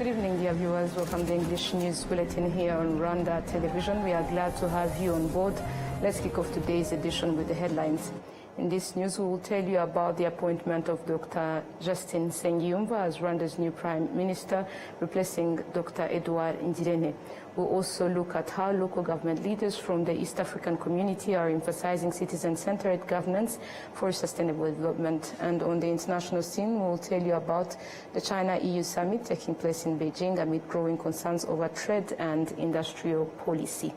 Good evening, dear viewers. Welcome to the English News Bulletin here on Rwanda Television. We are glad to have you on board. Let's kick off today's edition with the headlines. In this news, we will tell you about the appointment of Dr. Justin Nsengiyumva as Rwanda's new Prime Minister, replacing Dr. Edouard Ngirente. We'll also look at how local government leaders from the East African community are emphasizing citizen-centered governance for sustainable development. And on the international scene, we'll tell you about the China-EU summit taking place in Beijing amid growing concerns over trade and industrial policy.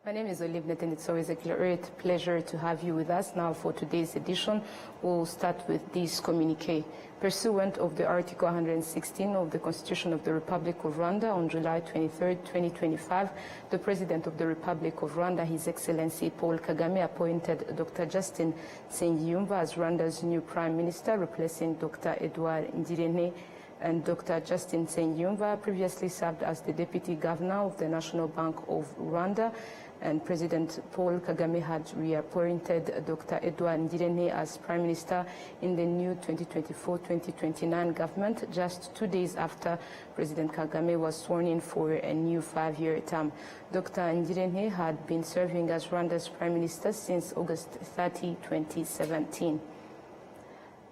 My name is Olivnet, and it's always a great pleasure to have you with us. Now for today's edition, we'll start with this communique. Pursuant of the Article 116 of the Constitution of the Republic of Rwanda, on July 23, 2025, the President of the Republic of Rwanda, His Excellency Paul Kagame, appointed Dr. Justin Nsengiyumva as Rwanda's new Prime Minister, replacing Dr. Edouard Ngirente. And Dr. Justin Nsengiyumva previously served as the Deputy Governor of the National Bank of Rwanda, and President Paul Kagame had reappointed Dr. Edouard Ngirente as Prime Minister in the new 2024-2029 government, just 2 days after President Kagame was sworn in for a new 5-year term. Dr. Ngirente had been serving as Rwanda's Prime Minister since August 30, 2017.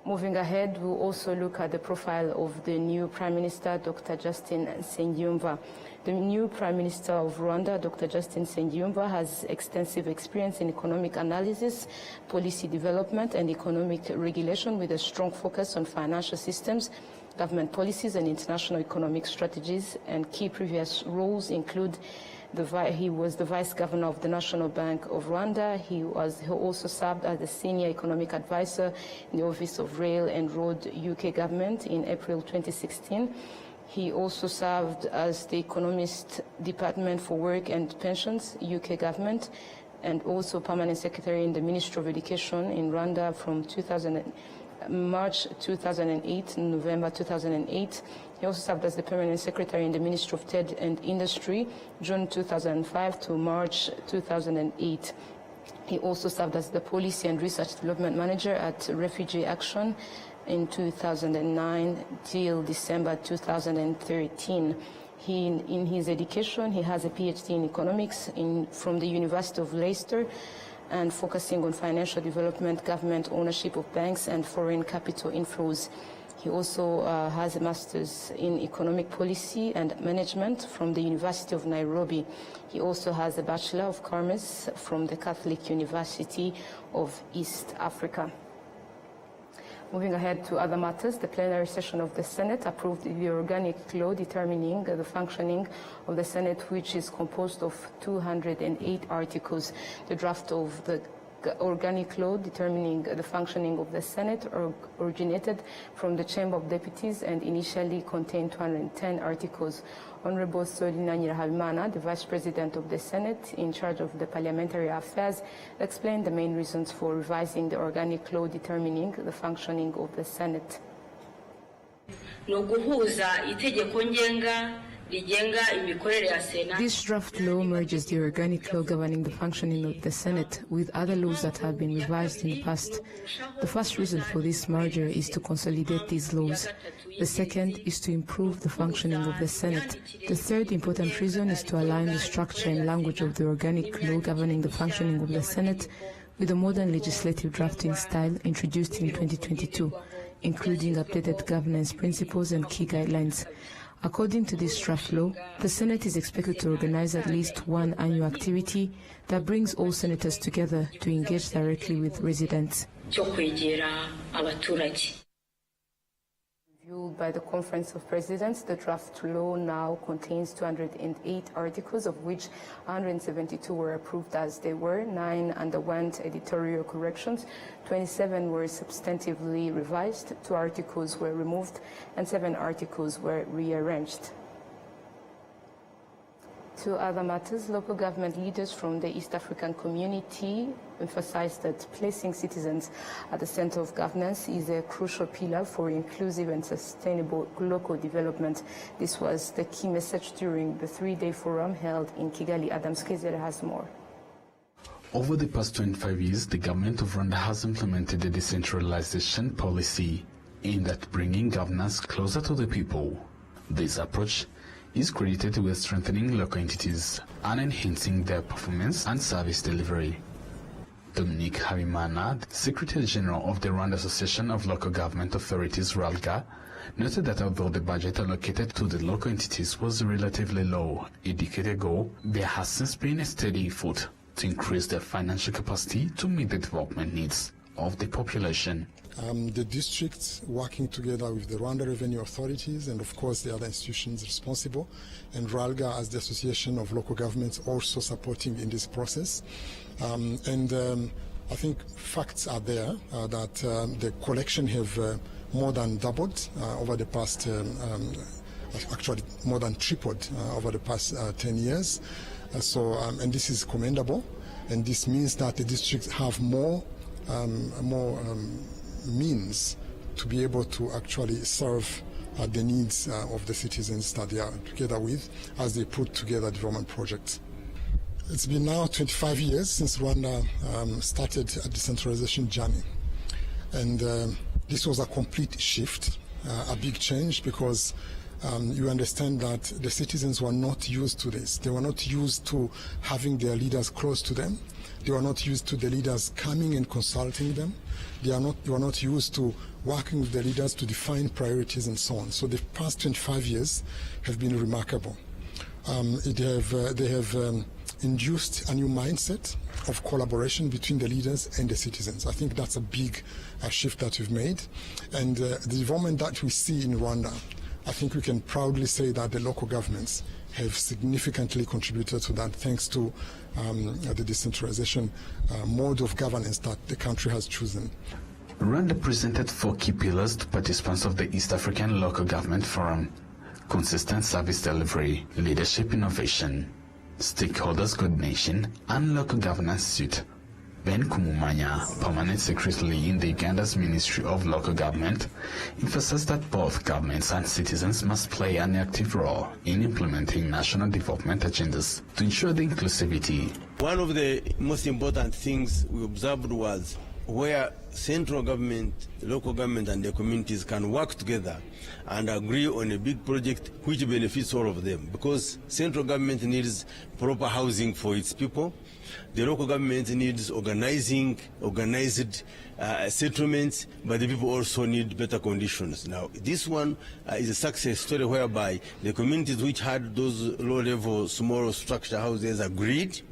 Moving ahead, we'll also look at the profile of the new Prime Minister, Dr. Justin Nsengiyumva. The new Prime Minister of Rwanda, Dr. Justin Nsengiyumva, has extensive experience in economic analysis, policy development, and economic regulation, with a strong focus on financial systems, government policies, and international economic strategies. And key previous roles include he was the Vice Governor of the National Bank of Rwanda. He also served as the Senior Economic Advisor in the Office of Rail and Road UK Government in April 2016. He also served as the Economist Department for Work and Pensions, UK Government, and also Permanent Secretary in the Ministry of Education in Rwanda from March 2008 to November 2008. He also served as the Permanent Secretary in the Ministry of Trade and Industry, June 2005 to March 2008. He also served as the Policy and Research Development Manager at Refugee Action in 2009 till December 2013. In his education, he has a PhD in economics from the University of Leicester, and focusing on financial development, government ownership of banks, and foreign capital inflows. He also has a master's in economic policy and management from the University of Nairobi. He also has a Bachelor of Commerce from the Catholic University of East Africa. Moving ahead to other matters, the plenary session of the Senate approved the organic law determining the functioning of the Senate, which is composed of 208 articles. The draft of the organic law determining the functioning of the Senate originated from the Chamber of Deputies and initially contained 210 articles. Honorable Solina Nyirahabimana, the Vice President of the Senate in charge of the Parliamentary Affairs, explained the main reasons for revising the organic law determining the functioning of the Senate. This draft law merges the organic law governing the functioning of the Senate with other laws that have been revised in the past. The first reason for this merger is to consolidate these laws. The second is to improve the functioning of the Senate. The third important reason is to align the structure and language of the organic law governing the functioning of the Senate with the modern legislative drafting style introduced in 2022, including updated governance principles and key guidelines. According to this draft law, the Senate is expected to organize at least one annual activity that brings all senators together to engage directly with residents. Reviewed by the Conference of Presidents, the draft law now contains 208 articles, of which 172 were approved as they were, 9 underwent editorial corrections, 27 were substantively revised, 2 articles were removed, and 7 articles were rearranged. to other matters, local government leaders from the East African community emphasized that placing citizens at the center of governance is a crucial pillar for inclusive and sustainable local development. This was the key message during the three-day forum held in Kigali. Adams Kezere has more. Over the past 25 years, the government of Rwanda has implemented a decentralization policy aimed at bringing governance closer to the people. This approach is credited with strengthening local entities and enhancing their performance and service delivery. Dominique Habimana, Secretary General of the Rwanda Association of Local Government Authorities, RALGA, noted that although the budget allocated to the local entities was relatively low a decade ago, there has since been a steady effort to increase their financial capacity to meet the development needs of the population. The districts working together with the Rwanda Revenue Authorities and of course the other institutions responsible, and RALGA as the Association of Local Governments also supporting in this process. I think facts are there that the collection have more than doubled over the past, actually more than tripled over the past 10 years. And this is commendable, and this means that the districts have more means to be able to actually serve the needs of the citizens that they are together with as they put together development projects. It's been now 25 years since Rwanda started a decentralization journey, and this was a complete shift, a big change, because you understand that the citizens were not used to this. They were not used to having their leaders close to them. They were not used to the leaders coming and consulting them. They were not used to working with the leaders to define priorities and so on. So the past 25 years have been remarkable. They have induced a new mindset of collaboration between the leaders and the citizens. I think that's a big shift that we've made. And the development that we see in Rwanda, I think we can proudly say that the local governments have significantly contributed to that, thanks to the decentralization mode of governance that the country has chosen. Rwanda presented 4 key pillars to participants of the East African Local Government Forum: consistent service delivery, leadership innovation, stakeholders coordination, and local governance suite. Ben Kumumanya, Permanent Secretary in the Uganda's Ministry of Local Government, emphasized that both governments and citizens must play an active role in implementing national development agendas to ensure the inclusivity. One of the most important things we observed was where central government, local government and the communities can work together and agree on a big project which benefits all of them, because central government needs proper housing for its people. The local government needs organized settlements, but the people also need better conditions. Now, this one is a success story whereby the communities which had those low-level, small structure houses agreed.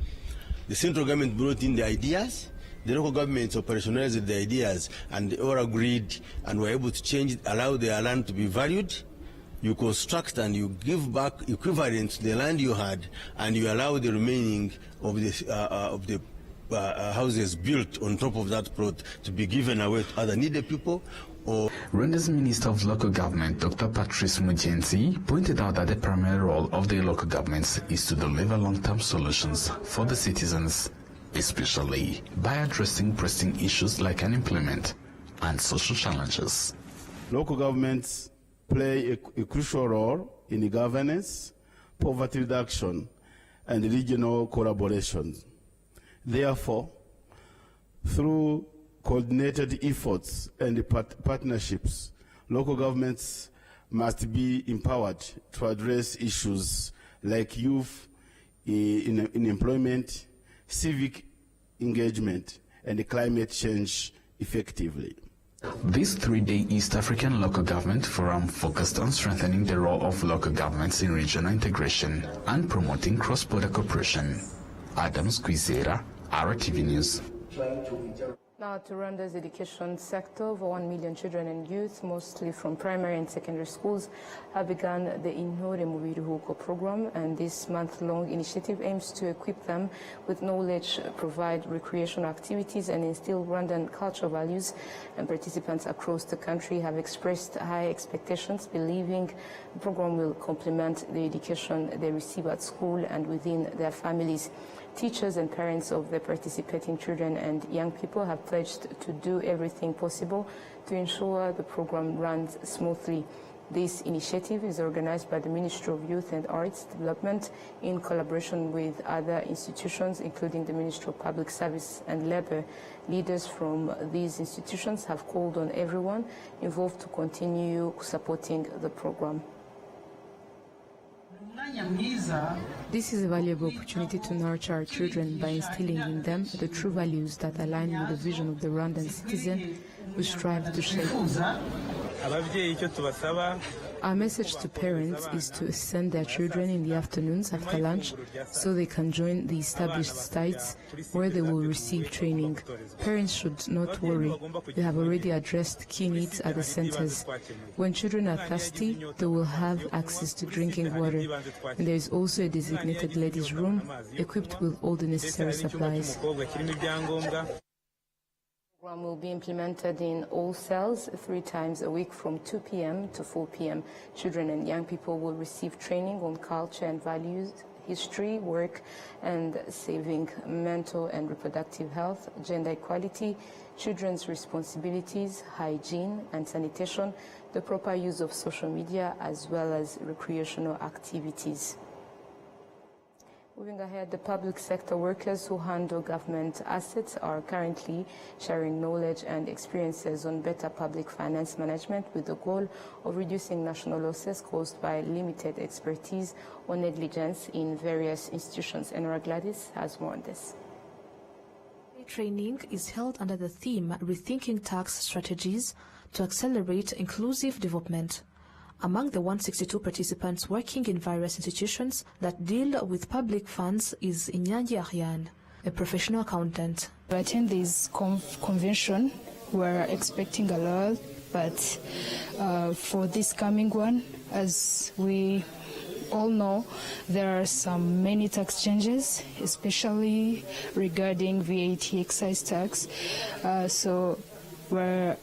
The central government brought in the ideas. The local governments operationalized the ideas, and they all agreed and were able to change it, allow their land to be valued. You construct and you give back equivalent to the land you had, and you allow the remaining of the houses built on top of that plot to be given away to other needy people. Rwanda's Minister of Local Government, Dr. Patrice Mugenzi, pointed out that the primary role of the local governments is to deliver long-term solutions for the citizens, especially by addressing pressing issues like unemployment and social challenges. Local governments play a crucial role in governance, poverty reduction, and regional collaboration. Therefore, through coordinated efforts and partnerships, local governments must be empowered to address issues like youth in employment, civic engagement, and climate change effectively. This 3-day East African Local Government Forum focused on strengthening the role of local governments in regional integration and promoting cross-border cooperation. Adams Kwizera, RwandaTV News. Now to Rwanda's education sector, over 1 million children and youth, mostly from primary and secondary schools, have begun the Intore mu Biruhuko program, and this month-long initiative aims to equip them with knowledge, provide recreational activities, and instill Rwandan cultural values. And participants across the country have expressed high expectations, believing the program will complement the education they receive at school and within their families. Teachers and parents of the participating children and young people have pledged to do everything possible to ensure the program runs smoothly. This initiative is organized by the Ministry of Youth and Arts Development in collaboration with other institutions, including the Ministry of Public Service and Labor. Leaders from these institutions have called on everyone involved to continue supporting the program. This is a valuable opportunity to nurture our children by instilling in them the true values that align with the vision of the Rwandan citizen we strive to shape. Our message to parents is to send their children in the afternoons after lunch so they can join the established sites where they will receive training. Parents should not worry. We have already addressed key needs at the centers. When children are thirsty, they will have access to drinking water. And there is also a designated ladies' room equipped with all the necessary supplies. The program will be implemented in all cells 3 times a week from 2 p.m. to 4 p.m. Children and young people will receive training on culture and values, history, work and saving, mental and reproductive health, gender equality, children's responsibilities, hygiene and sanitation, the proper use of social media, as well as recreational activities. Moving ahead, the public sector workers who handle government assets are currently sharing knowledge and experiences on better public finance management with the goal of reducing national losses caused by limited expertise or negligence in various institutions. Enora Gladys has more on this. Training is held under the theme Rethinking Tax Strategies to Accelerate Inclusive Development. Among the 162 participants working in various institutions that deal with public funds is Inyangi Ariane, a professional accountant. To attend this convention, we're expecting a lot, but for this coming one, as we all know, there are many tax changes, especially regarding VAT excise tax. So we're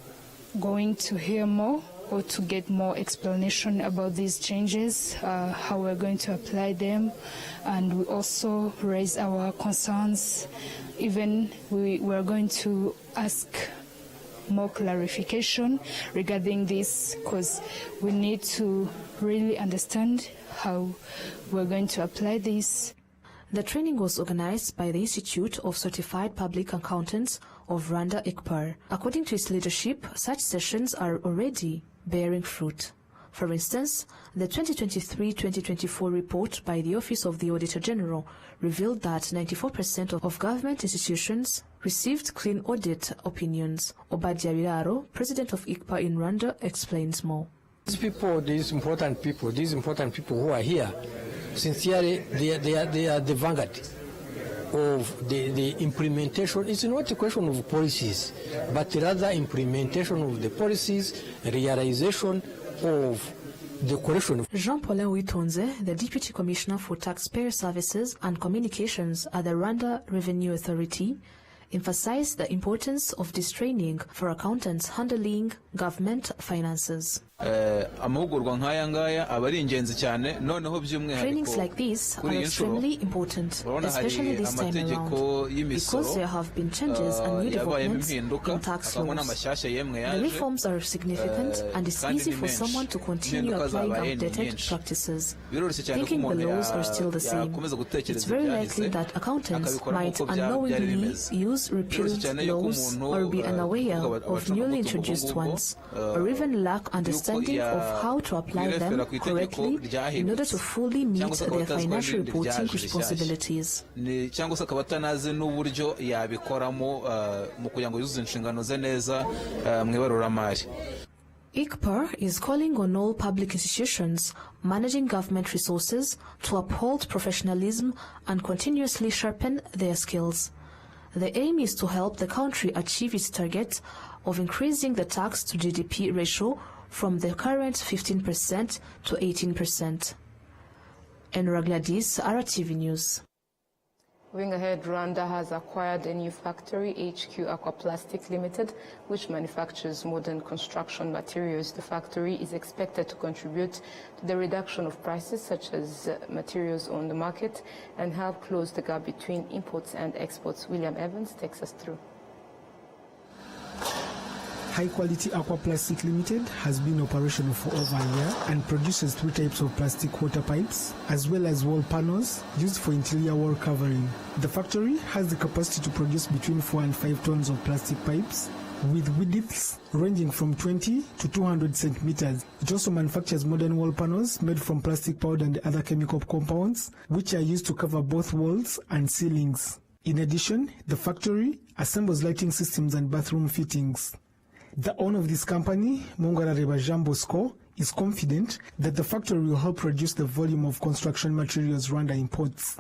going to hear more or to get more explanation about these changes, how we're going to apply them, and we also raise our concerns. Even we're going to ask more clarification regarding this, because we need to really understand how we're going to apply this. The training was organized by the Institute of Certified Public Accountants of Rwanda, ICPAR. According to its leadership, such sessions are already bearing fruit. For instance, the 2023-2024 report by the Office of the Auditor General revealed that 94% of government institutions received clean audit opinions. Obadia Biraro, president of ICPAR in Rwanda, explains more. These important people who are here, sincerely, they are the vanguard of the implementation. It's not a question of policies, but rather implementation of the policies, realization of the correction. Jean-Paulin Witonze, the Deputy Commissioner for Taxpayer Services and Communications at the Rwanda Revenue Authority, emphasized the importance of this training for accountants handling government finances. Trainings like this are extremely important, especially this time around, because there have been changes and new developments in tax laws. The reforms are significant, and it's easy for someone to continue applying outdated practices, thinking the laws are still the same. It's very likely that accountants might unknowingly use repealed laws or be unaware of newly introduced ones, or even lack understanding of how to apply them correctly in order to fully meet their financial reporting responsibilities. ICPAR is calling on all public institutions managing government resources to uphold professionalism and continuously sharpen their skills. The aim is to help the country achieve its target of increasing the tax to GDP ratio from the current 15% to 18%. Enra Gladys, RwandaTV News. Moving ahead, Rwanda has acquired a new factory, HQ Aquaplastic Limited, which manufactures modern construction materials. The factory is expected to contribute to the reduction of prices such as materials on the market and help close the gap between imports and exports. William Evans takes us through. High Quality Aquaplastic Limited has been operational for over a year and produces 3 types of plastic water pipes as well as wall panels used for interior wall covering. The factory has the capacity to produce between 4 and 5 tons of plastic pipes with widths ranging from 20 to 200 centimeters. It also manufactures modern wall panels made from plastic powder and other chemical compounds which are used to cover both walls and ceilings. In addition, the factory assembles lighting systems and bathroom fittings. The owner of this company, Mungarareba Jean Bosco, is confident that the factory will help reduce the volume of construction materials Rwanda imports.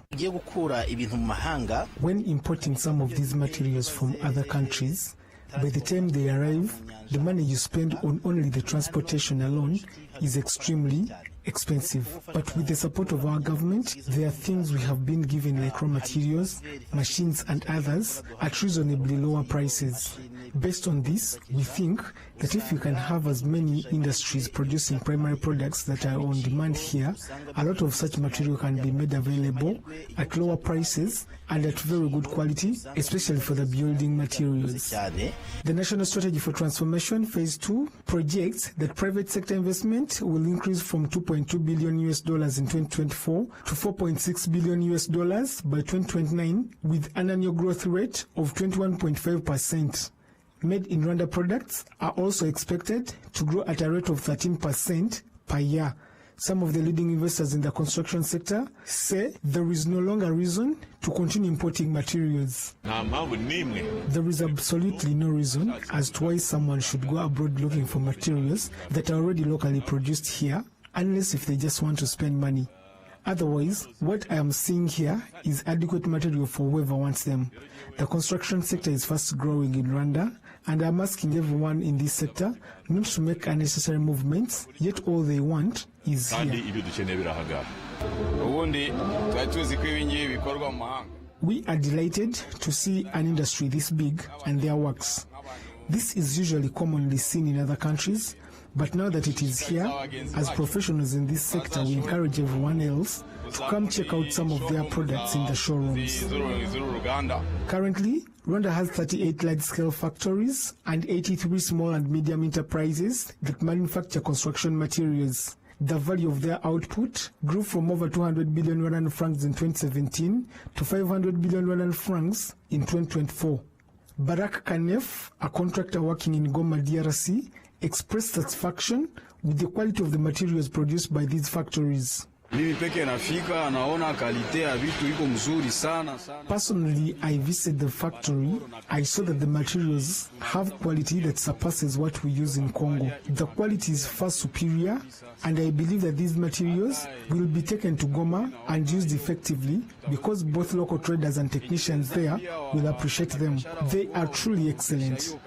When importing some of these materials from other countries, by the time they arrive, the money you spend on only the transportation alone is extremely expensive. But with the support of our government, there are things we have been given like raw materials, machines and others at reasonably lower prices. Based on this, we think that if you can have as many industries producing primary products that are on demand here, a lot of such material can be made available at lower prices and at very good quality, especially for the building materials. The National Strategy for Transformation Phase 2 projects that private sector investment will increase from $2.2 billion in 2024 to $4.6 billion by 2029, with an annual growth rate of 21.5%. Made in Rwanda products are also expected to grow at a rate of 13% per year. Some of the leading investors in the construction sector say there is no longer reason to continue importing materials. There is absolutely no reason as to why someone should go abroad looking for materials that are already locally produced here, unless if they just want to spend money. Otherwise, what I am seeing here is adequate material for whoever wants them. The construction sector is fast growing in Rwanda, and I'm asking everyone in this sector not to make unnecessary movements, yet all they want is here. We are delighted to see an industry this big and their works. This is usually commonly seen in other countries, but now that it is here, as professionals in this sector, we encourage everyone else to come check out some of their products in the showrooms. Currently, Rwanda has 38 large-scale factories and 83 small and medium enterprises that manufacture construction materials. The value of their output grew from over 200 billion Rwandan francs in 2017 to 500 billion Rwandan francs in 2024. Barak Kanef, a contractor working in Goma, DRC, expressed satisfaction with the quality of the materials produced by these factories. Personally, I visited the factory. I saw that the materials have quality that surpasses what we use in Congo. The quality is far superior, and I believe that these materials will be taken to Goma and used effectively because both local traders and technicians there will appreciate them. They are truly excellent.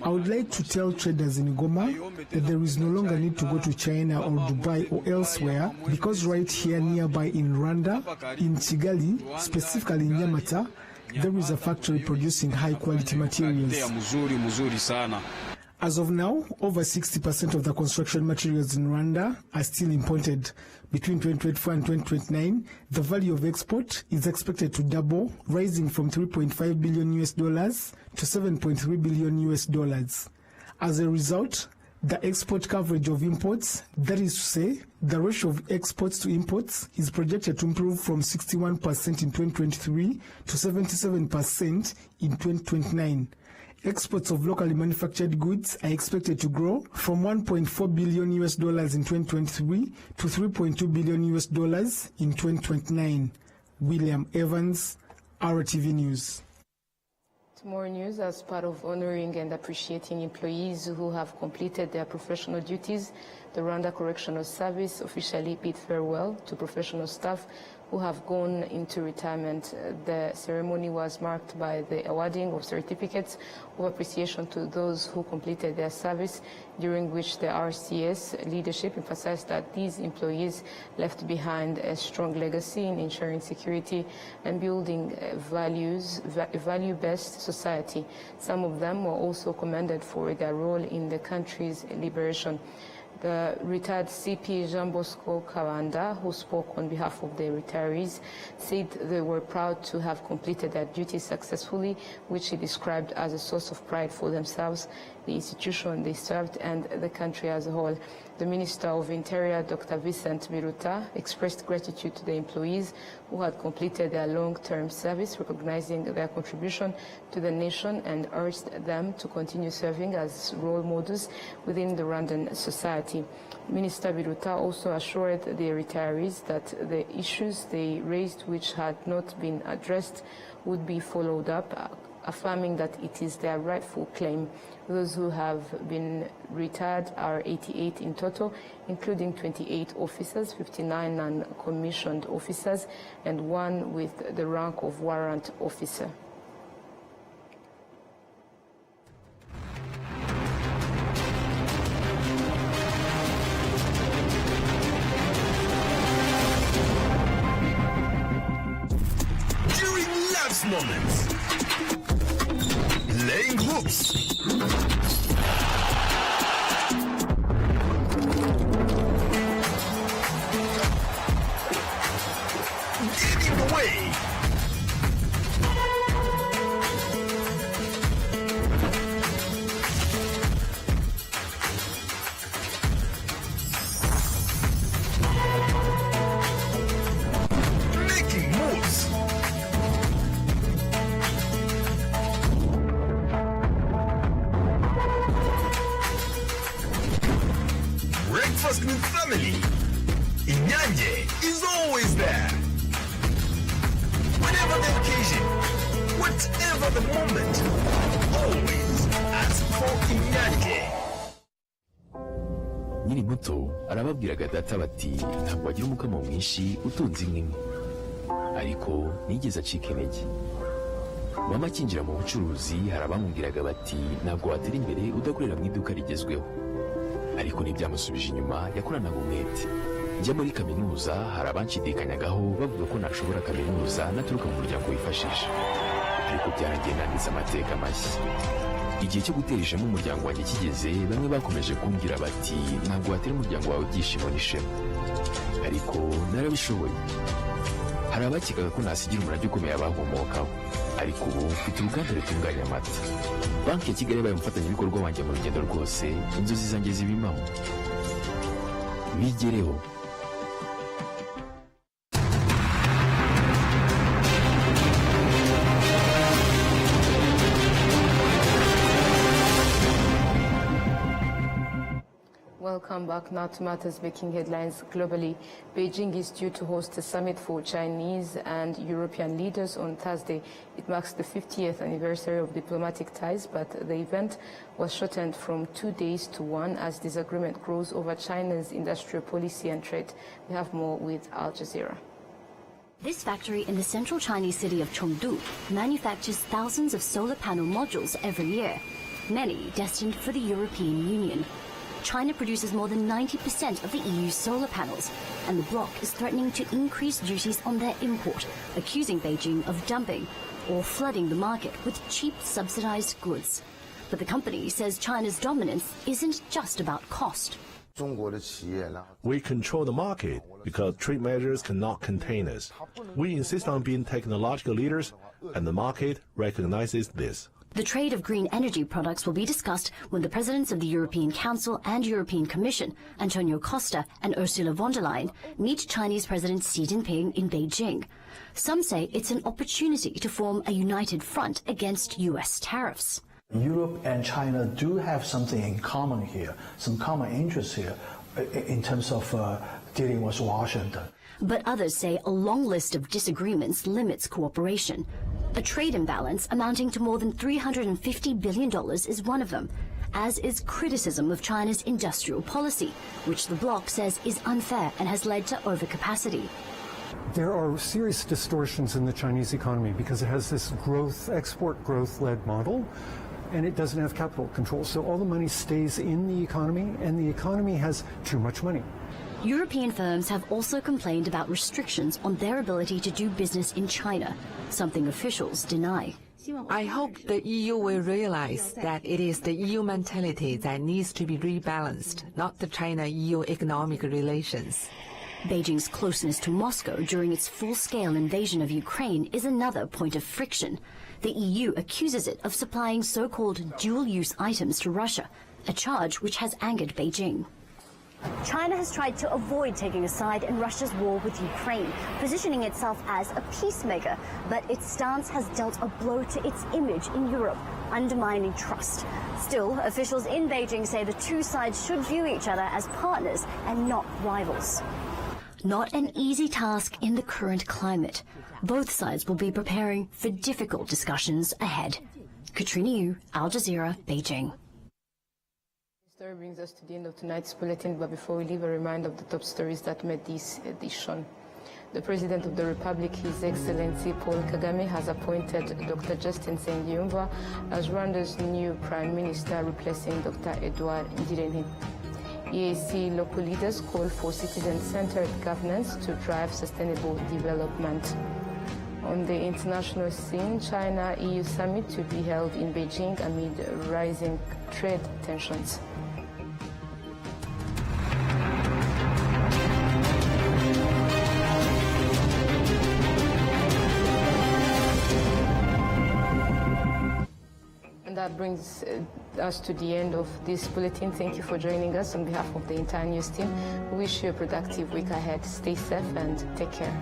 I would like to tell traders in Goma that there is no longer need to go to China or Dubai or elsewhere, because right here nearby in Rwanda, in Kigali, specifically in Nyamata, there is a factory producing high-quality materials. As of now, over 60% of the construction materials in Rwanda are still imported. Between 2024 and 2029, the value of export is expected to double, rising from $3.5 billion to $7.3 billion. As a result, the export coverage of imports, that is to say, the ratio of exports to imports, is projected to improve from 61% in 2023 to 77% in 2029. Exports of locally manufactured goods are expected to grow from $1.4 billion in 2023 to $3.2 billion in 2029. William Evans, RwandaTV News. More news. As part of honoring and appreciating employees who have completed their professional duties, the Rwanda Correctional Service officially bid farewell to professional staff who have gone into retirement. The ceremony was marked by the awarding of certificates of appreciation to those who completed their service, during which the RCS leadership emphasized that these employees left behind a strong legacy in ensuring security and building a value-based society. Some of them were also commended for their role in the country's liberation. The retired CP Jean Bosco Kawanda, who spoke on behalf of the retirees, said they were proud to have completed their duties successfully, which he described as a source of pride for themselves, the institution they served, and the country as a whole. The Minister of Interior, Dr. Vincent Biruta, expressed gratitude to the employees who had completed their long-term service, recognizing their contribution to the nation, and urged them to continue serving as role models within the Rwandan society. Minister Biruta also assured the retirees that the issues they raised which had not been addressed would be followed up, affirming that it is their rightful claim. Those who have been retired are 88 in total, including 28 officers, 59 non-commissioned officers, and 1 with the rank of warrant officer. During life's moments, laying hoops, getting away, making moves, breakfast with family. Inyanje is always there. Whatever the occasion, whatever the moment, always ask for Inyanje. Nkiri muto arababwiraga data bati ntabwo wagira umukamo mwinshi utunze inka imwe, ariko nigeze acika intege. Mama akinjira mu bucuruzi hari abamubwiraga bati ntabwo watera imbere udakorera mu iduka rigezweho, ariko ntibyamusubije inyuma, yakoranaga umwete. Njya muri kaminuza hari abanshidikanyagaho bavuga ko nashobora kaminuza naturuka mu muryango wifashije, ariko byarangiye nanditse amateka mashya. Igihe cyo gutera ishema umuryango wanjye kigeze, bamwe bakomeje kumbwira bati ntabwo watera umuryango wawe ibyishimo n'ishema, ariko narabishoboye. Hari abakekaga ko nasigira umurage ukomeye abankomokaho, ariko ubu mfite uruganda rutunganya amata. Banki ya Kigali yabaye umufatanyabikorwa wanjye mu rugendo rwose, inzozi zanjye zibimamo. Bigereho. Welcome back now to matters making headlines globally. Beijing is due to host a summit for Chinese and European leaders on Thursday. It marks the 50th anniversary of diplomatic ties, but the event was shortened from 2 days to 1 as disagreement grows over China's industrial policy and trade. We have more with Al Jazeera. This factory in the central Chinese city of Chengdu manufactures thousands of solar panel modules every year, many destined for the European Union. China produces more than 90% of the EU's solar panels, and the bloc is threatening to increase duties on their import, accusing Beijing of dumping or flooding the market with cheap subsidized goods. But the company says China's dominance isn't just about cost. We control the market because trade measures cannot contain us. We insist on being technological leaders, and the market recognizes this. The trade of green energy products will be discussed when the presidents of the European Council and European Commission, Antonio Costa and Ursula von der Leyen, meet Chinese President Xi Jinping in Beijing. Some say it's an opportunity to form a united front against U.S. tariffs. Europe and China do have something in common here, some common interests here in terms of dealing with Washington. But others say a long list of disagreements limits cooperation. A trade imbalance amounting to more than $350 billion is one of them, as is criticism of China's industrial policy, which the bloc says is unfair and has led to overcapacity. There are serious distortions in the Chinese economy because it has this export growth-led model, and it doesn't have capital control. So all the money stays in the economy, and the economy has too much money. European firms have also complained about restrictions on their ability to do business in China, something officials deny. I hope the EU will realize that it is the EU mentality that needs to be rebalanced, not the China-EU economic relations. Beijing's closeness to Moscow during its full-scale invasion of Ukraine is another point of friction. The EU accuses it of supplying so-called dual-use items to Russia, a charge which has angered Beijing. China has tried to avoid taking a side in Russia's war with Ukraine, positioning itself as a peacemaker, but its stance has dealt a blow to its image in Europe, undermining trust. Still, officials in Beijing say the two sides should view each other as partners and not rivals. Not an easy task in the current climate. Both sides will be preparing for difficult discussions ahead. Katrina Yu, Al Jazeera, Beijing. This story brings us to the end of tonight's bulletin, but before we leave, a reminder of the top stories that made this edition. The President of the Republic, His Excellency Paul Kagame, has appointed Dr. Justin Nsengiyumva as Rwanda's new Prime Minister, replacing Dr. Edouard Ngirente. EAC local leaders call for citizen-centered governance to drive sustainable development. On the international scene, China-EU summit to be held in Beijing amid rising trade tensions. And that brings us to the end of this bulletin. Thank you for joining us on behalf of the entire news team. We wish you a productive week ahead. Stay safe and take care.